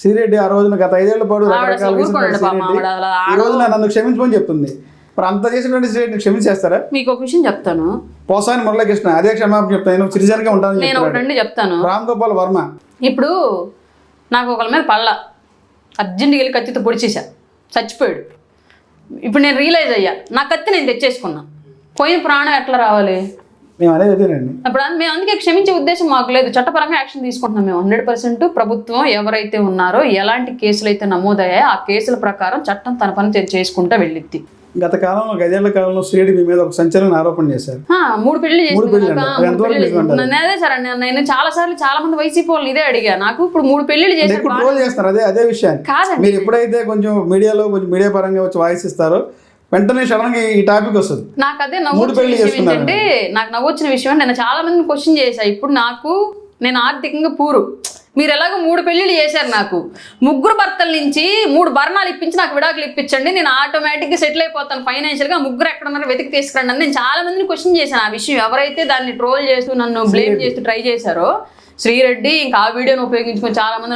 శ్రీరెడ్డి ఆ రోజున గత 5 ఏళ్ల పాటు రకరకాల ఈ రోజున నన్ను క్షమించమని చెప్తుంది. మరి అంత చేసినటువంటి శ్రీరెడ్డిని క్షమించేస్తారా? మీకు ఒక విషయం చెప్తాను. పోసాని మురళీకృష్ణ అదే క్షమాపణ చెప్తాను, సిరిజన్గా ఉంటాను. నేను ఒకటి చెప్తాను. రామ్ గోపాల్ వర్మ ఇప్పుడు నాకు ఒకళ్ళ మీద పళ్ళ అర్జెంట్గా వెళ్ళి కత్తితో పొడిచేసా, చచ్చిపోయాడు. ఇప్పుడు నేను రియలైజ్ అయ్యా, నా కత్తి నేను తెచ్చేసుకున్నా, పోయిన ప్రాణం ఎట్లా రావాలి? మేము అనేది అదేనండి. అప్పుడు మేము అందుకే క్షమించే ఉద్దేశం మాకు లేదు. చట్టపరంగా యాక్షన్ తీసుకుంటున్నాం మేము 100%. ప్రభుత్వం ఎవరైతే ఉన్నారో ఎలాంటి కేసులు అయితే నమోదయ్యాయో ఆ కేసుల ప్రకారం చట్టం తన పని చేసుకుంటూ వెళ్ళిద్ది. గత కాలంలో 5 ఏళ్ల కాలంలో శ్రీరెడ్డి మీ మీద ఒక సంచలన ఆరోపణ చేశారు. 3 పెళ్లి అదే సార్. నేను చాలా సార్లు చాలా మంది వైసీపీ వాళ్ళు ఇదే అడిగా, నాకు ఇప్పుడు 3 పెళ్లిళ్ళు చేస్తారు. అదే విషయాన్ని కాదండి, మీరు ఎప్పుడైతే కొంచెం మీడియాలో మీడియా పరంగా వచ్చి వాయిస్ ఇస్తారో వెంటనే సడన్ గా ఈ టాపిక్ వస్తుంది. నాకు అదే నవ్వొచ్చిన విషయం ఏంటంటే, నాకు నవ్వొచ్చిన విషయం నేను చాలా మందిని క్వశ్చన్ చేశా. ఇప్పుడు నేను ఆర్థికంగా పూరు, మీరు ఎలాగో 3 పెళ్లిళ్ళు చేశారు, నాకు 3 భర్తల నుంచి 3 భరణాలు ఇప్పించి నాకు విడాకులు ఇప్పించండి, నేను ఆటోమేటిక్గా సెటిల్ అయిపోతాను ఫైనాన్షియల్గా, 3 ఎక్కడ ఉన్నారో వెతికి తీసుకురండి అని నేను చాలా మందిని క్వశ్చన్ చేశాను. ఆ విషయం ఎవరైతే దాన్ని ట్రోల్ చేస్తూ నన్ను బ్లేమ్ చేస్తూ ట్రై చేశారో శ్రీరెడ్డి, ఇంకా ఆ వీడియోని ఉపయోగించుకొని చాలా మంది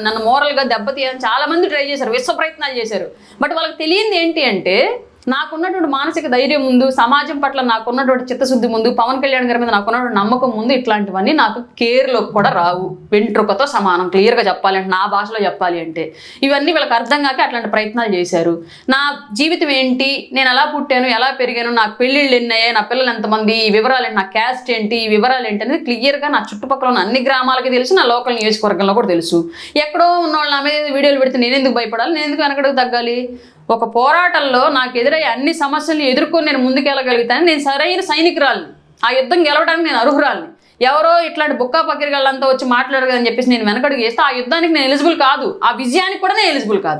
నన్ను మోరల్గా దెబ్బతీయాలని చాలా మంది ట్రై చేశారు, విశ్వ ప్రయత్నాలు చేశారు. బట్ వాళ్ళకి తెలియంది ఏంటి అంటే, నాకున్నటువంటి మానసిక ధైర్యం ముందు, సమాజం పట్ల నాకున్నటువంటి చిత్తశుద్ధి ముందు, పవన్ కళ్యాణ్ గారి మీద నాకున్నటువంటి నమ్మకం ముందు ఇట్లాంటివన్నీ నాకు కేర్లోకి కూడా రావు. వెంట్రుకతో సమానం, క్లియర్గా చెప్పాలి అంటే, నా భాషలో చెప్పాలి అంటే. ఇవన్నీ వీళ్ళకి అర్థం కాక అట్లాంటి ప్రయత్నాలు చేశారు. నా జీవితం ఏంటి, నేను ఎలా పుట్టాను, ఎలా పెరిగాను, నాకు పెళ్ళిళ్ళు ఎన్నయ్యాయి, నా పిల్లలు ఎంతమంది, ఈ వివరాలు ఏంటి, నా క్యాస్ట్ ఏంటి, ఈ వివరాలు ఏంటి అనేది క్లియర్గా నా చుట్టుపక్కల ఉన్న అన్ని గ్రామాలకి తెలుసు, నా లోకల్ నియోజకవర్గంలో కూడా తెలుసు. ఎక్కడో ఉన్న వాళ్ళు నా మీద వీడియోలు పెడితే నేను ఎందుకు భయపడాలి, నేను ఎందుకు వెనకడుగు తగ్గాలి? ఒక పోరాటంలో నాకు ఎదురయ్యే అన్ని సమస్యలను ఎదుర్కొని నేను ముందుకెళ్ళగలుగుతాను. నేను సరైన సైనికురాలిని, ఆ యుద్ధం గెలవడానికి నేను అర్హురాలిని. ఎవరో ఇట్లాంటి బుక్కా పకిరిగాళ్ళంతా వచ్చి మాట్లాడదని చెప్పేసి నేను వెనకడుగు వేస్తే ఆ యుద్ధానికి నేను ఎలిజిబుల్ కాదు, ఆ విజయానికి కూడా నేను ఎలిజిబుల్ కాదు.